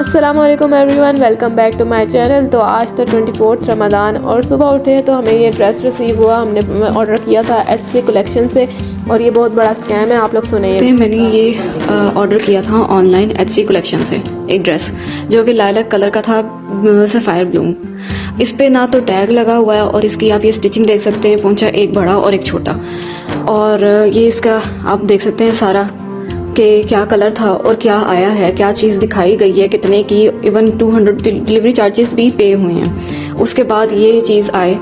अस्सलाम वालेकुम everyone, welcome back to my channel. तो आज तो 24 रमज़ान और सुबह उठे तो हमें ये ड्रेस रिसीव हुआ। हमने ऑर्डर किया था एचसी कलेक्शन से और ये बहुत बड़ा स्कैम है, आप लोग सुनिए। मैंने ये ऑर्डर किया था ऑनलाइन एचसी कलेक्शन से एक ड्रेस जो कि लाइलैक कलर का था, सफ़ायर ब्लू। इस पे ना तो टैग लगा हुआ है और इसकी आप ये स्टिचिंग देख सकते हैं, पोंचा एक बड़ा और एक छोटा। और ये इसका आप देख सकते हैं सारा कि क्या कलर था और क्या आया है, क्या चीज़ दिखाई गई है, कितने की। इवन 200 डिलीवरी चार्जेस भी पे हुए हैं। उसके बाद ये चीज़ आए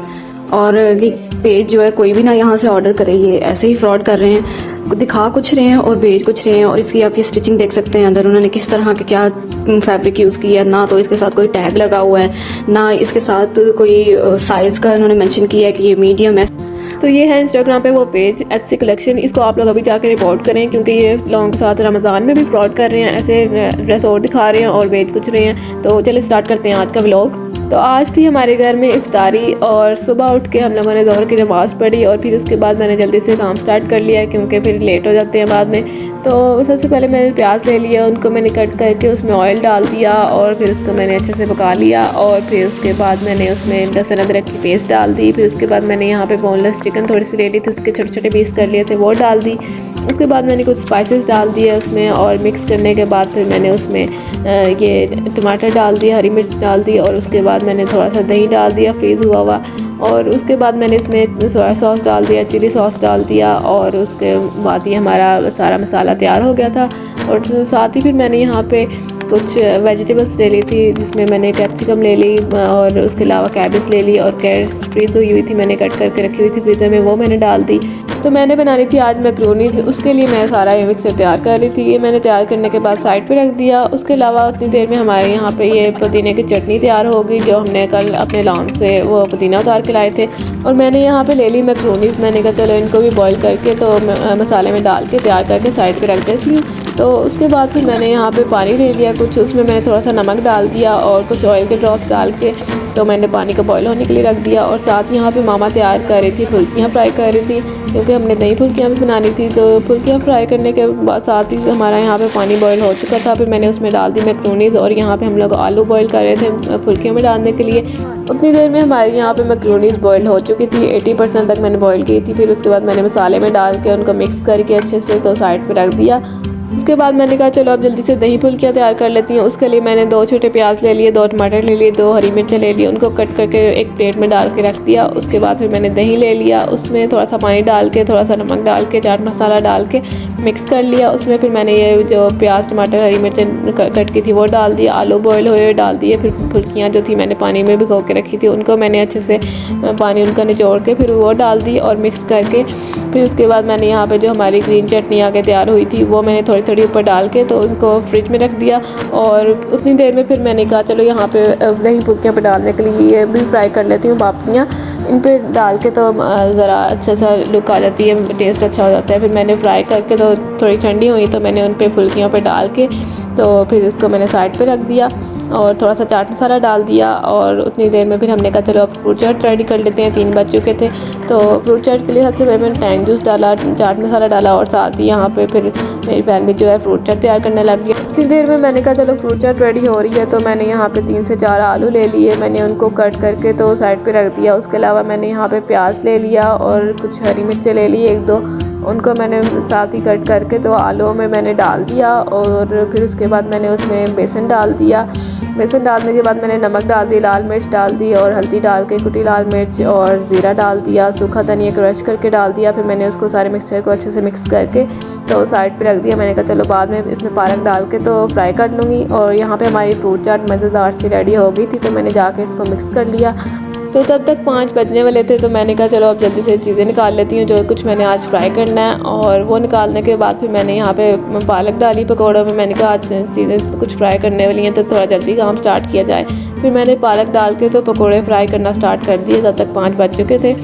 और ये पेज जो है कोई भी ना यहाँ से ऑर्डर करे, ये ऐसे ही फ्रॉड कर रहे हैं, दिखा कुछ रहे हैं और भेज कुछ रहे हैं। और इसकी आप ये स्टिचिंग देख सकते हैं, अंदर उन्होंने किस तरह के क्या फैब्रिक यूज़ किया है। ना तो इसके साथ कोई टैग लगा हुआ है, ना इसके साथ कोई साइज़ का उन्होंने मेंशन किया है कि ये मीडियम है। तो ये है इंस्टाग्राम पे वो पेज एचसी कलेक्शन। इसको आप लोग अभी जाकर रिपोर्ट करें क्योंकि ये लोगों के साथ रमज़ान में भी फ्रॉड कर रहे हैं, ऐसे ड्रेस और दिखा रहे हैं और बेच कुछ रहे हैं। तो चलिए स्टार्ट करते हैं आज का व्लॉग। तो आज थी हमारे घर में इफ्तारी और सुबह उठ के हम लोगों ने ज़ोहर की नमाज़ पढ़ी और फिर उसके बाद मैंने जल्दी से काम स्टार्ट कर लिया क्योंकि फिर लेट हो जाते हैं बाद में। तो सबसे पहले मैंने प्याज ले लिया, उनको मैंने कट करके उसमें ऑयल डाल दिया और फिर उसको मैंने अच्छे से पका लिया। और फिर उसके बाद मैंने उसमें लहसुन अदरक की पेस्ट डाल दी। फिर उसके बाद मैंने यहाँ पे बोनलेस चिकन थोड़ी सी ले ली थी, उसके छोटे छोटे पीस कर लिए थे, वो डाल दी। उसके बाद मैंने कुछ स्पाइसेस डाल दिए उसमें और मिक्स करने के बाद फिर मैंने उसमें ये टमाटर डाल दिया, हरी मिर्च डाल दी और उसके बाद मैंने थोड़ा सा दही डाल दिया फ्रीज़ हुआ हुआ। और उसके बाद मैंने इसमें सोया सॉस डाल दिया, चिली सॉस डाल दिया और उसके बाद ये हमारा सारा मसाला तैयार हो गया था। और साथ ही फिर मैंने यहाँ पे कुछ वेजिटेबल्स ले ली थी, जिसमें मैंने कैप्सिकम ले ली और उसके अलावा कैबेज ले ली और कैरेट्स फ्रीज़ हुई हुई थी, मैंने कट करके रखी हुई थी फ्रीज़र में, वो मैंने डाल दी। तो मैंने बनानी थी आज मैक्रोनीज, उसके लिए मैं सारा ये मिक्सर तैयार कर रही थी। ये मैंने तैयार करने के बाद साइड पे रख दिया। उसके अलावा उतनी देर में हमारे यहाँ पे ये पुदीने की चटनी तैयार हो गई, जो हमने कल अपने लॉन से वो पुदीना उतार के लाए थे। और मैंने यहाँ पे ले ली मैक्रोनीज, मैंने कहा चलो इनको भी बॉईल करके तो मसाले में डाल के तैयार करके साइड पर रख देती हूँ। तो उसके बाद फिर मैंने यहाँ पे पानी ले लिया कुछ, उसमें मैंने थोड़ा सा नमक डाल दिया और कुछ ऑयल के ड्रॉप्स डाल के तो मैंने पानी को बॉईल होने के लिए रख दिया। और साथ यहाँ पे मामा तैयार कर रही थी, फुल्कियाँ फ्राई कर रही थी क्योंकि हमने दही फुल्कियाँ भी बनानी थी। तो फुल्कियाँ फ्राई करने के बाद साथ ही हमारा यहाँ पे पानी बॉईल हो चुका था, फिर मैंने उसमें डाल दी मैक्रोनीज। और यहाँ पे हम लोग आलू बॉईल कर रहे थे फुल्कियों में डालने के लिए। उतनी देर में हमारे यहाँ पे मैक्रोनीज बॉईल हो चुकी थी, 80% तक मैंने बॉईल की थी। फिर उसके बाद मैंने मसाले में डाल के उनको मिक्स करके अच्छे से तो साइड पर रख दिया। उसके बाद मैंने कहा चलो अब जल्दी से दही फुल्कियाँ तैयार कर लेती हूँ। उसके लिए मैंने 2 छोटे प्याज ले लिए, 2 टमाटर ले लिए, 2 हरी मिर्चें ले ली, उनको कट करके एक प्लेट में डाल के रख दिया। उसके बाद फिर मैंने दही ले लिया, उसमें थोड़ा सा पानी डाल के, थोड़ा सा नमक डाल के, चाट मसाला डाल के मिक्स कर लिया। उसमें फिर मैंने ये जो प्याज टमाटर हरी मिर्चें कट की थी वो डाल दिया, आलू बॉयल हुए डाल दिए। फिर फुल्कियाँ जो थी मैंने पानी में भिगो के रखी थी, उनको मैंने अच्छे से पानी उनका निचोड़ के फिर वो डाल दी और मिक्स करके फिर उसके बाद मैंने यहाँ पे जो हमारी ग्रीन चटनी आके तैयार हुई थी वो मैंने थोड़ी थोड़ी ऊपर डाल के तो उनको फ्रिज में रख दिया। और उतनी देर में फिर मैंने कहा चलो यहाँ पे दही फुल्कियाँ पे डालने के लिए ये भी फ्राई कर लेती हूँ पापड़ियाँ, इन पे डाल के तो ज़रा अच्छा सा लुक आ जाती है, टेस्ट अच्छा हो जाता है। फिर मैंने फ्राई करके तो थोड़ी ठंडी हुई तो मैंने उन पे फुल्कियों पे डाल के तो फिर उसको मैंने साइड पे रख दिया और थोड़ा सा चाट मसाला डाल दिया। और उतनी देर में फिर हमने कहा चलो अब फ्रूट चाट रेडी कर लेते हैं, 3 बज चुके थे। तो फ्रूट चाट के लिए सबसे पहले मैंने टैंग जूस डाला, चाट मसाला डाला और साथ ही यहाँ पे फिर मेरी बहन भी जो है फ्रूट चाट तैयार करने लग गई। इतनी देर में मैंने कहा चलो फ्रूट चाट रेडी हो रही है, तो मैंने यहाँ पे 3 से 4 आलू ले लिए, मैंने उनको कट करके तो साइड पे रख दिया। उसके अलावा मैंने यहाँ पे प्याज ले लिया और कुछ हरी मिर्चें ले ली 1-2, उनको मैंने साथ ही कट करके तो आलू में मैंने डाल दिया। और फिर उसके बाद मैंने उसमें बेसन डाल दिया। बेसन डालने के बाद मैंने नमक डाल दी, लाल मिर्च डाल दी और हल्दी डाल के कुटी लाल मिर्च और ज़ीरा डाल दिया, सूखा धनिया क्रश करके डाल दिया। फिर मैंने उसको सारे मिक्सचर को अच्छे से मिक्स करके तो साइड पे रख दिया। मैंने कहा चलो बाद में इसमें पालक डाल के तो फ्राई कर लूँगी। और यहाँ पे हमारी फ्रूट चाट मज़ेदार सी रेडी हो गई थी, तो मैंने जाके इसको मिक्स कर लिया। तो तब तक 5 बजने वाले थे, तो मैंने कहा चलो अब जल्दी से चीज़ें निकाल लेती हूँ जो कुछ मैंने आज फ्राई करना है। और वो निकालने के बाद फिर मैंने यहाँ पे पालक डाली पकौड़ों में। मैंने कहा आज चीज़ें कुछ फ्राई करने वाली हैं तो थोड़ा जल्दी काम स्टार्ट किया जाए। फिर मैंने पालक डाल के तो पकौड़े फ्राई करना स्टार्ट कर दिए, तब तक 5 बज चुके थे।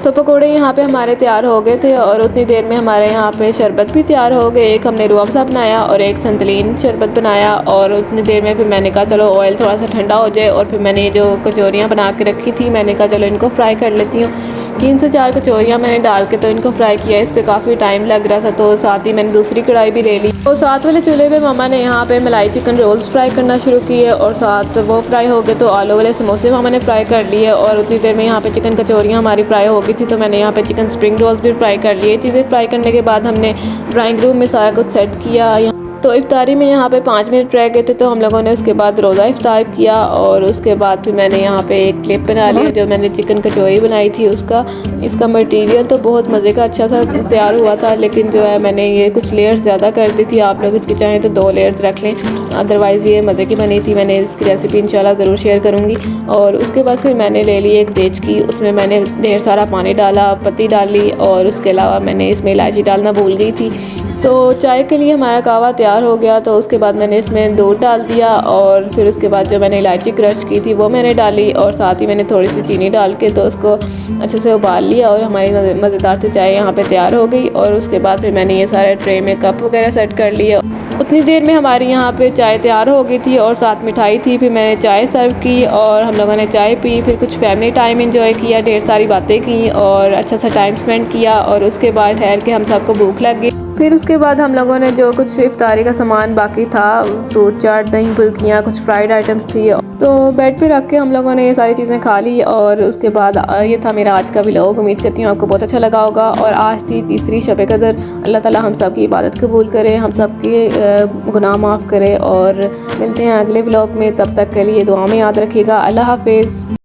तो पकोड़े यहाँ पे हमारे तैयार हो गए थे और उतनी देर में हमारे यहाँ पे शरबत भी तैयार हो गए। एक हमने रूह अफ़ज़ा बनाया और एक संतलीन शरबत बनाया। और उतनी देर में फिर मैंने कहा चलो ऑयल थोड़ा सा ठंडा हो जाए और फिर मैंने ये जो कचौरियाँ बना के रखी थी मैंने कहा चलो इनको फ्राई कर लेती हूँ। 3 से 4 कचौरियाँ मैंने डाल के तो इनको फ्राई किया। इस पर काफ़ी टाइम लग रहा था तो साथ ही मैंने दूसरी कढ़ाई भी ले ली। तो साथ वाले चूल्हे पे मम्मा ने यहाँ पे मलाई चिकन रोल्स फ्राई करना शुरू किए और साथ वो फ्राई हो गए तो आलू वाले समोसे मम्मा ने फ्राई कर लिए और उतनी देर में यहाँ पे चिकन कचौरियाँ हमारी फ्राई हो गई थी तो मैंने यहाँ पे चिकन स्प्रिंग रोल्स भी फ्राई कर लिए। चीज़ें फ्राई करने के बाद हमने ड्राइंग रूम में सारा कुछ सेट किया। तो इफ्तारी में यहाँ पे 5 मिनट रह गए थे तो हम लोगों ने उसके बाद रोज़ा इफ्तार किया और उसके बाद फिर मैंने यहाँ पे एक क्लिप बना लिया जो मैंने चिकन कचौरी बनाई थी उसका। इसका मटेरियल तो बहुत मज़े का अच्छा सा तैयार हुआ था, लेकिन जो है मैंने ये कुछ लेयर्स ज़्यादा कर दी थी। आप लोग इसकी चाहें तो 2 लेयर्स रख लें, अदरवाइज़ ये मज़े की बनी थी। मैंने इसकी रेसिपी इंशाल्लाह ज़रूर शेयर करूँगी। और उसके बाद फिर मैंने ले ली एक देचकी, उसमें मैंने ढेर सारा पानी डाला, पत्ती डाली और उसके अलावा मैंने इसमें इलायची डालना भूल गई थी। तो चाय के लिए हमारा कहवा तैयार हो गया तो उसके बाद मैंने इसमें दूध डाल दिया और फिर उसके बाद जो मैंने इलायची क्रश की थी वो मैंने डाली और साथ ही मैंने थोड़ी सी चीनी डाल के तो उसको अच्छे से उबाल लिया और हमारी मज़ेदार सी चाय यहाँ पे तैयार हो गई। और उसके बाद फिर मैंने ये सारे ट्रे में कप वगैरह सेट कर लिए। उतनी देर में हमारी यहाँ पे चाय तैयार हो गई थी और साथ मिठाई थी। फिर मैंने चाय सर्व की और हम लोगों ने चाय पी, फिर कुछ फैमिली टाइम एंजॉय किया, ढेर सारी बातें की और अच्छा सा टाइम स्पेंड किया। और उसके बाद ठहर के हम सबको भूख लग गई। फिर उसके बाद हम लोगों ने जो कुछ इफ्तारी का सामान बाकी था, फ्रूट चाट, दही फुल्कियाँ, कुछ फ्राइड आइटम्स थी, तो बेड पे रख के हम लोगों ने ये सारी चीज़ें खा ली। और उसके बाद ये था मेरा आज का व्लॉग। उम्मीद करती हूँ आपको बहुत अच्छा लगा होगा। और आज थी तीसरी शब कदर। अल्लाह ताला हम सब की इबादत कबूल करे, हम सब के गुनाह माफ़ करे और मिलते हैं अगले व्लॉग में। तब तक के लिए दुआ में याद रखिएगा। अल्लाह हाफिज़।